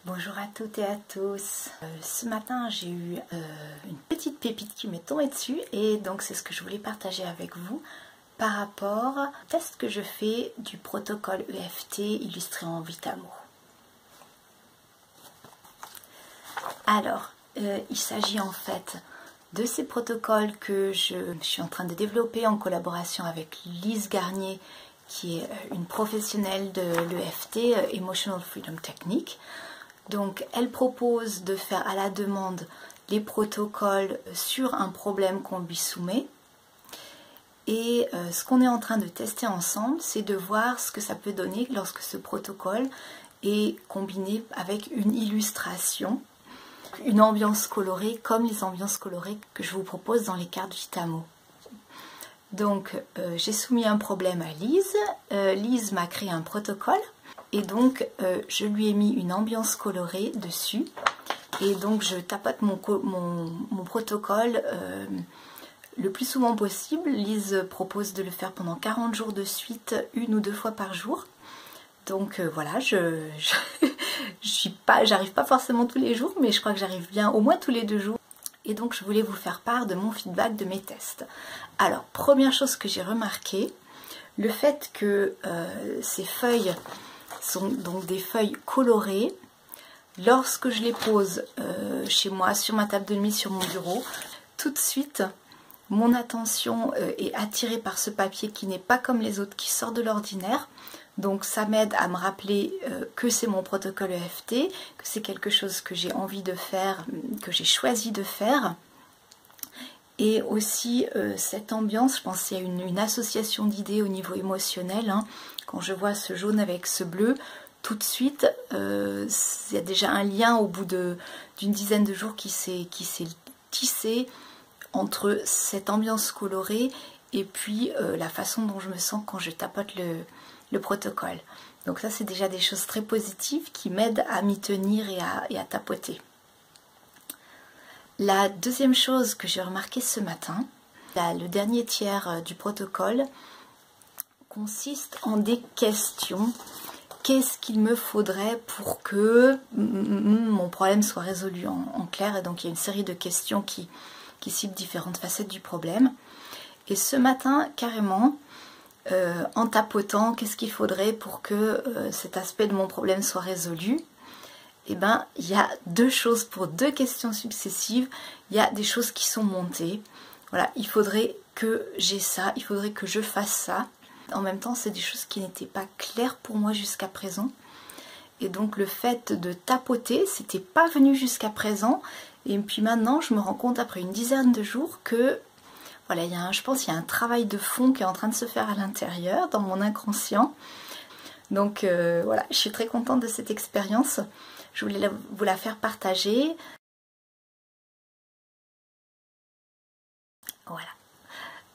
Bonjour à toutes et à tous. Ce matin j'ai eu une petite pépite qui m'est tombée dessus et donc c'est ce que je voulais partager avec vous par rapport au test que je fais du protocole EFT illustré en Vitamo. Alors, il s'agit en fait de ces protocoles que je suis en train de développer en collaboration avec Lise Garnier, qui est une professionnelle de l'EFT, Emotional Freedom Technique. Donc elle propose de faire à la demande les protocoles sur un problème qu'on lui soumet. Et ce qu'on est en train de tester ensemble, c'est de voir ce que ça peut donner lorsque ce protocole est combiné avec une illustration, une ambiance colorée comme les ambiances colorées que je vous propose dans les cartes Vitamo. Donc j'ai soumis un problème à Lise. Lise m'a créé un protocole. Et donc je lui ai mis une ambiance colorée dessus et donc je tapote mon protocole le plus souvent possible. Lise propose de le faire pendant 40 jours de suite, 1 ou 2 fois par jour. Donc voilà, j'arrive pas forcément tous les jours, mais je crois que j'arrive bien au moins tous les 2 jours. Et donc je voulais vous faire part de mon feedback de mes tests. Alors, première chose que j'ai remarqué, le fait que ces feuilles sont donc des feuilles colorées. Lorsque je les pose chez moi, sur ma table de nuit, sur mon bureau, tout de suite, mon attention est attirée par ce papier qui n'est pas comme les autres, qui sort de l'ordinaire. Donc ça m'aide à me rappeler que c'est mon protocole EFT, que c'est quelque chose que j'ai envie de faire, que j'ai choisi de faire. Et aussi cette ambiance, je pense qu'il y a une association d'idées au niveau émotionnel. Hein. Quand je vois ce jaune avec ce bleu, tout de suite, il y a déjà un lien au bout d'une dizaine de jours qui s'est tissé entre cette ambiance colorée et puis la façon dont je me sens quand je tapote le protocole. Donc ça, c'est déjà des choses très positives qui m'aident à m'y tenir et à tapoter. La deuxième chose que j'ai remarqué ce matin, le dernier tiers du protocole consiste en des questions. Qu'est-ce qu'il me faudrait pour que mon problème soit résolu en clair? Et donc il y a une série de questions qui ciblent différentes facettes du problème. Et ce matin, carrément, en tapotant, qu'est-ce qu'il faudrait pour que cet aspect de mon problème soit résolu? Eh bien, il y a 2 choses pour 2 questions successives. Il y a des choses qui sont montées. Voilà, il faudrait que j'ai ça, il faudrait que je fasse ça. En même temps, c'est des choses qui n'étaient pas claires pour moi jusqu'à présent. Et donc, le fait de tapoter, c'était pas venu jusqu'à présent. Et puis maintenant, je me rends compte après une dizaine de jours que, voilà, je pense qu'il y a un travail de fond qui est en train de se faire à l'intérieur, dans mon inconscient. Donc, voilà, je suis très contente de cette expérience. Je voulais vous la faire partager. Voilà.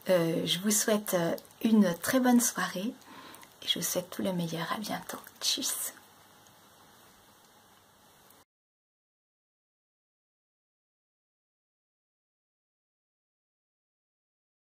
Je vous souhaite une très bonne soirée et je vous souhaite tout le meilleur. À bientôt. Tchuss.